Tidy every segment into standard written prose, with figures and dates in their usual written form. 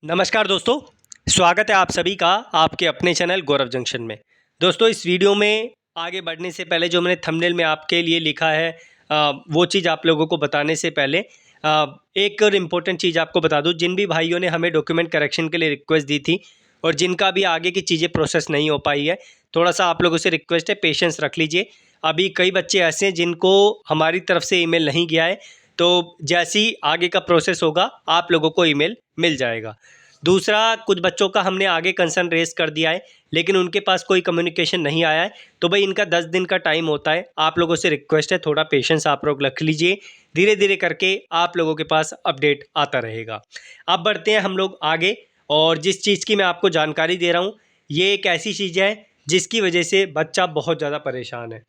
नमस्कार दोस्तों, स्वागत है आप सभी का आपके अपने चैनल गौरव जंक्शन में। दोस्तों, इस वीडियो में आगे बढ़ने से पहले जो मैंने थंबनेल में आपके लिए लिखा है वो चीज़ आप लोगों को बताने से पहले एक और इम्पोर्टेंट चीज़ आपको बता दूं। जिन भी भाइयों ने हमें डॉक्यूमेंट करेक्शन के लिए रिक्वेस्ट दी थी और जिनका भी आगे की चीज़ें प्रोसेस नहीं हो पाई है, थोड़ा सा आप लोगों से रिक्वेस्ट है, पेशेंस रख लीजिए। अभी कई बच्चे ऐसे हैं जिनको हमारी तरफ से ईमेल नहीं गया है, तो जैसे ही आगे का प्रोसेस होगा आप लोगों को ईमेल मिल जाएगा। दूसरा, कुछ बच्चों का हमने आगे कंसर्न रेज़ कर दिया है, लेकिन उनके पास कोई कम्युनिकेशन नहीं आया है, तो भाई इनका 10 दिन का टाइम होता है। आप लोगों से रिक्वेस्ट है, थोड़ा पेशेंस आप लोग रख लीजिए। धीरे-धीरे करके आप लोगों के पास अपडेट आता रहेगा। अब बढ़ते हैं हम लोग आगे, और जिस चीज़ की मैं आपको जानकारी दे रहा हूँ, ये एक ऐसी चीज़ है जिसकी वजह से बच्चा बहुत ज़्यादा परेशान है।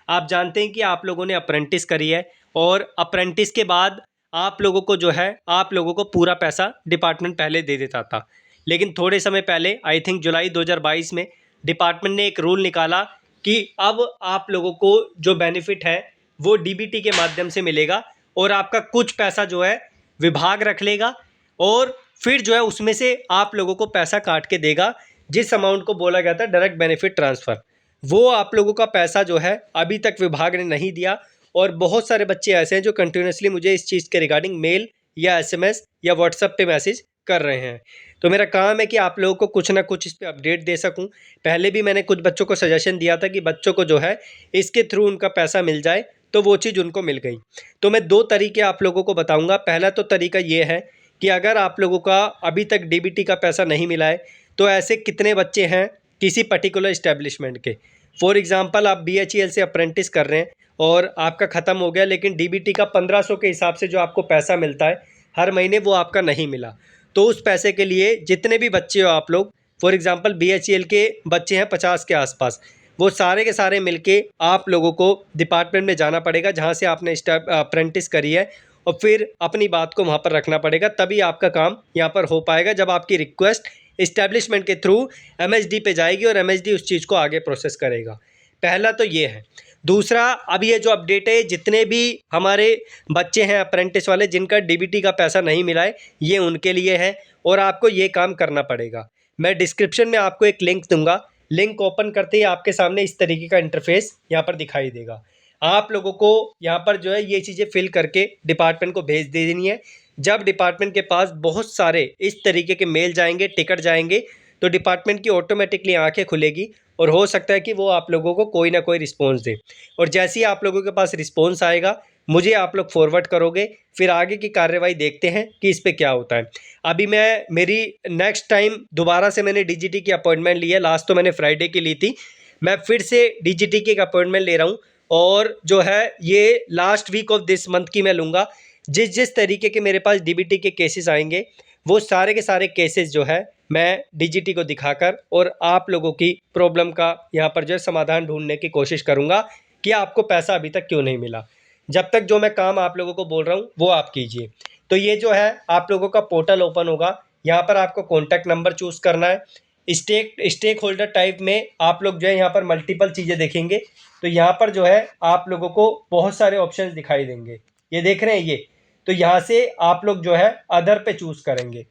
आप जानते हैं कि आप लोगों ने अप्रेंटिस करी है, और अप्रेंटिस के बाद आप लोगों को जो है, आप लोगों को पूरा पैसा डिपार्टमेंट पहले दे देता था। लेकिन थोड़े समय पहले, आई थिंक जुलाई 2022 में, डिपार्टमेंट ने एक रूल निकाला कि अब आप लोगों को जो बेनिफिट है वो डीबीटी के माध्यम से मिलेगा, और आपका कुछ पैसा जो है विभाग रख लेगा, और फिर जो है उसमें से आप लोगों को पैसा काट के देगा। जिस अमाउंट को बोला गया था डायरेक्ट बेनिफिट ट्रांसफ़र, वो आप लोगों का पैसा जो है अभी तक विभाग ने नहीं दिया। और बहुत सारे बच्चे ऐसे हैं जो कंटिन्यूसली मुझे इस चीज़ के रिगार्डिंग मेल या एसएमएस या व्हाट्सएप पे मैसेज कर रहे हैं। तो मेरा काम है कि आप लोगों को कुछ ना कुछ इस पे अपडेट दे सकूं। पहले भी मैंने कुछ बच्चों को सजेशन दिया था कि बच्चों को जो है इसके थ्रू उनका पैसा मिल जाए, तो वो चीज़ उनको मिल गई। तो मैं 2 तरीके आप लोगों को बताऊँगा। पहला तो तरीका ये है कि अगर आप लोगों का अभी तक डीबीटी का पैसा नहीं मिला है, तो ऐसे कितने बच्चे हैं किसी पर्टिकुलर एस्टेब्लिशमेंट के। फॉर एग्ज़ाम्पल, आप बीएचईएल से अप्रेंटिस कर रहे हैं और आपका ख़त्म हो गया, लेकिन डीबीटी का 1500 के हिसाब से जो आपको पैसा मिलता है हर महीने, वो आपका नहीं मिला। तो उस पैसे के लिए जितने भी बच्चे हो आप लोग, फॉर एग्ज़ाम्पल बीएचईएल के बच्चे हैं 50 के आसपास, वो सारे के सारे मिलके आप लोगों को डिपार्टमेंट में जाना पड़ेगा जहाँ से आपने अप्रेंटिस करी है, और फिर अपनी बात को वहाँ पर रखना पड़ेगा। तभी आपका काम यहाँ पर हो पाएगा, जब आपकी रिक्वेस्ट इस्टेब्लिशमेंट के थ्रू एमएसडी पे जाएगी और एमएसडी उस चीज़ को आगे प्रोसेस करेगा। पहला तो ये है। दूसरा, अब ये जो अपडेट है, जितने भी हमारे बच्चे हैं अप्रेंटिस वाले जिनका डीबीटी का पैसा नहीं मिला है, ये उनके लिए है, और आपको ये काम करना पड़ेगा। मैं डिस्क्रिप्शन में आपको एक लिंक दूंगा। लिंक ओपन करते ही आपके सामने इस तरीके का इंटरफेस यहाँ पर दिखाई देगा। आप लोगों को यहाँ पर जो है ये चीज़ें फिल करके डिपार्टमेंट को भेज दे देनी है। जब डिपार्टमेंट के पास बहुत सारे इस तरीके के मेल जाएंगे, टिकट जाएंगे, तो डिपार्टमेंट की ऑटोमेटिकली आंखें खुलेगी, और हो सकता है कि वो आप लोगों को कोई ना कोई रिस्पॉन्स दे। और जैसे ही आप लोगों के पास रिस्पॉन्स आएगा, मुझे आप लोग फॉरवर्ड करोगे, फिर आगे की कार्रवाई देखते हैं कि इस पे क्या होता है। अभी मैं मेरी नेक्स्ट टाइम दोबारा से मैंने डीजीटी की अपॉइंटमेंट ली है। लास्ट तो मैंने फ्राइडे की ली थी, मैं फिर से डीजीटी की एक अपॉइंटमेंट ले रहा हूँ, और जो है ये last week of this month की मैं लूँगा। जिस जिस तरीके के मेरे पास डीबीटी के केसेस आएंगे, वो सारे के सारे केसेस जो है मैं डीजीटी को दिखाकर और आप लोगों की प्रॉब्लम का यहाँ पर जो है समाधान ढूंढने की कोशिश करूँगा कि आपको पैसा अभी तक क्यों नहीं मिला। जब तक जो मैं काम आप लोगों को बोल रहा हूँ वो आप कीजिए। तो ये जो है आप लोगों का पोर्टल ओपन होगा, यहाँ पर आपको कॉन्टैक्ट नंबर चूज़ करना है। स्टेक होल्डर टाइप में आप लोग जो है यहाँ पर मल्टीपल चीज़ें देखेंगे, तो यहाँ पर जो है आप लोगों को बहुत सारे ऑप्शंस दिखाई देंगे। ये देख रहे हैं ये, तो यहाँ से आप लोग जो है अदर पे चूज़ करेंगे।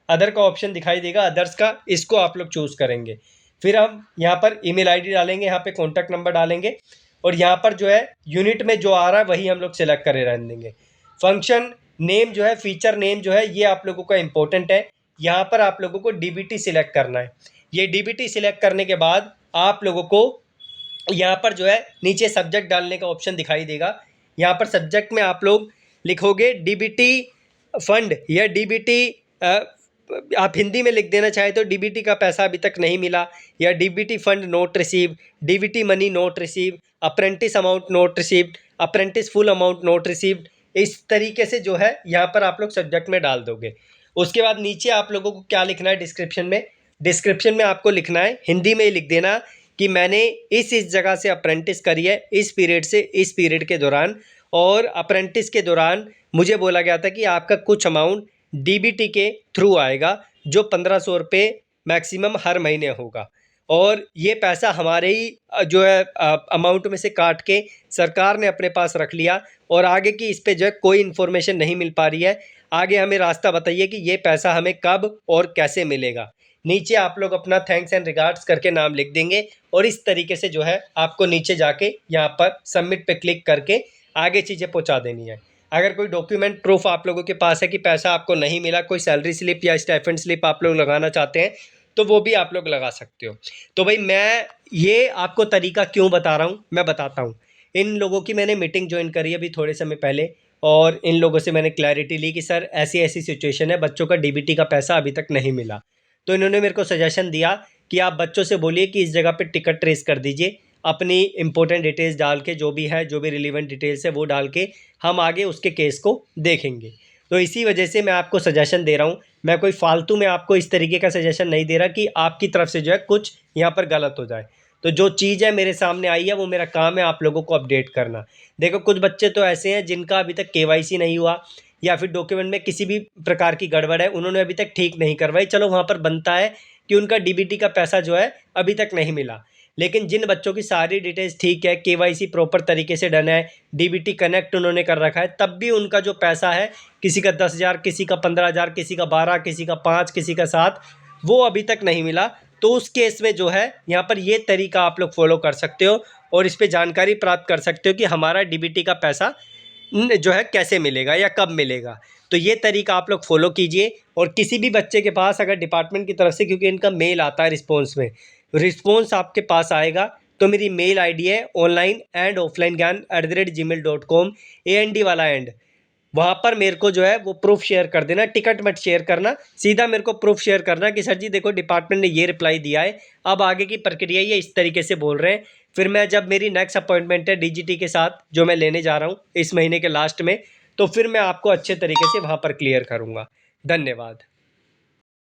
अदर का ऑप्शन दिखाई देगा, अदर्स का, इसको आप लोग चूज़ करेंगे। फिर हम यहाँ पर ईमेल आईडी डालेंगे, यहाँ पे कॉन्टैक्ट नंबर डालेंगे, और यहाँ पर जो है यूनिट में जो आ रहा है वही हम लोग सेलेक्ट करे रहने देंगे। फंक्शन नेम जो है, फीचर नेम जो है, ये आप लोगों का इंपॉर्टेंट है। यहाँ पर आप लोगों को डीबीटी सिलेक्ट करना है। ये डीबीटी सिलेक्ट करने के बाद आप लोगों को यहाँ पर जो है नीचे सब्जेक्ट डालने का ऑप्शन दिखाई देगा। यहाँ पर सब्जेक्ट में आप लोग लिखोगे डीबीटी फंड या डीबीटी, आप हिंदी में लिख देना चाहे तो डीबीटी का पैसा अभी तक नहीं मिला, या DBT fund note receive, DBT money note receive, apprentice amount note received, apprentice full amount note received. इस तरीके से जो है यहाँ पर आप लोग सब्जेक्ट में डाल दोगे। उसके बाद नीचे आप लोगों को क्या लिखना है, डिस्क्रिप्शन में आपको लिखना है, हिंदी में ही लिख देना कि मैंने इस जगह से अप्रेंटिस करी है, इस पीरियड से इस पीरियड के दौरान, और अप्रेंटिस के दौरान मुझे बोला गया था कि आपका कुछ अमाउंट डीबीटी के थ्रू आएगा, जो 1500 रुपये मैक्सिमम हर महीने होगा, और ये पैसा हमारे ही जो है अमाउंट में से काट के सरकार ने अपने पास रख लिया, और आगे की इस पे जो है कोई इन्फॉर्मेशन नहीं मिल पा रही है। आगे हमें रास्ता बताइए कि ये पैसा हमें कब और कैसे मिलेगा। नीचे आप लोग अपना थैंक्स एंड रिगार्ड्स करके नाम लिख देंगे और इस तरीके से जो है आपको नीचे जाके यहाँ पर सबमिट पे क्लिक करके आगे चीज़ें पहुँचा देनी है। अगर कोई डॉक्यूमेंट प्रूफ आप लोगों के पास है कि पैसा आपको नहीं मिला, कोई सैलरी स्लिप या स्टाइपेंड स्लिप आप लोग लगाना चाहते हैं तो वो भी आप लोग लगा सकते हो। तो भाई मैं ये आपको तरीका क्यों बता रहा हूँ, मैं बताता हूँ। इन लोगों की मैंने मीटिंग ज्वाइन करी अभी थोड़े समय पहले और इन लोगों से मैंने क्लैरिटी ली कि सर ऐसी ऐसी सिचुएशन है, बच्चों का डीबीटी का पैसा अभी तक नहीं मिला। तो इन्होंने मेरे को सजेशन दिया कि आप बच्चों से बोलिए कि इस जगह पे टिकट ट्रेस कर दीजिए, अपनी इंपॉर्टेंट डिटेल्स डाल के, जो भी है, जो भी रिलीवेंट डिटेल्स है वो डाल के हम आगे उसके केस को देखेंगे। तो इसी वजह से मैं आपको सजेशन दे रहा हूँ। मैं कोई फालतू में आपको इस तरीके का सजेशन नहीं दे रहा कि आपकी तरफ से जो है कुछ यहाँ पर गलत हो जाए। तो जो चीज़ है मेरे सामने आई है वो मेरा काम है आप लोगों को अपडेट करना। देखो कुछ बच्चे तो ऐसे हैं जिनका अभी तक केवाईसी नहीं हुआ या फिर डॉक्यूमेंट में किसी भी प्रकार की गड़बड़ है, उन्होंने अभी तक ठीक नहीं करवाई। चलो वहाँ पर बनता है कि उनका डीबीटी का पैसा जो है अभी तक नहीं मिला। लेकिन जिन बच्चों की सारी डिटेल्स ठीक है, केवाईसी प्रॉपर तरीके से डन है, डीबीटी कनेक्ट उन्होंने कर रखा है, तब भी उनका जो पैसा है, किसी का 10,000, किसी का 15,000, किसी का 12, किसी का 5, किसी का 7, वो अभी तक नहीं मिला। तो उस केस में जो है यहाँ पर ये तरीका आप लोग फॉलो कर सकते हो और इस पे जानकारी प्राप्त कर सकते हो कि हमारा डीबीटी का पैसा जो है कैसे मिलेगा या कब मिलेगा। तो ये तरीका आप लोग फॉलो कीजिए और किसी भी बच्चे के पास अगर डिपार्टमेंट की तरफ से, क्योंकि इनका मेल आता है रिस्पॉन्स में, रिस्पॉन्स आपके पास आएगा तो मेरी मेल आईडी है online@offlinegan@gmail.com, AND वाला एंड, वहाँ पर मेरे को जो है वो प्रूफ शेयर कर देना। टिकट मत शेयर करना, सीधा मेरे को प्रूफ शेयर करना कि सर जी देखो डिपार्टमेंट ने ये रिप्लाई दिया है, अब आगे की प्रक्रिया ये इस तरीके से बोल रहे हैं। फिर मैं जब मेरी नेक्स्ट अपॉइंटमेंट है डीजीटी के साथ जो मैं लेने जा रहा हूँ इस महीने के लास्ट में, तो फिर मैं आपको अच्छे तरीके से वहाँ पर क्लियर करूँगा। धन्यवाद।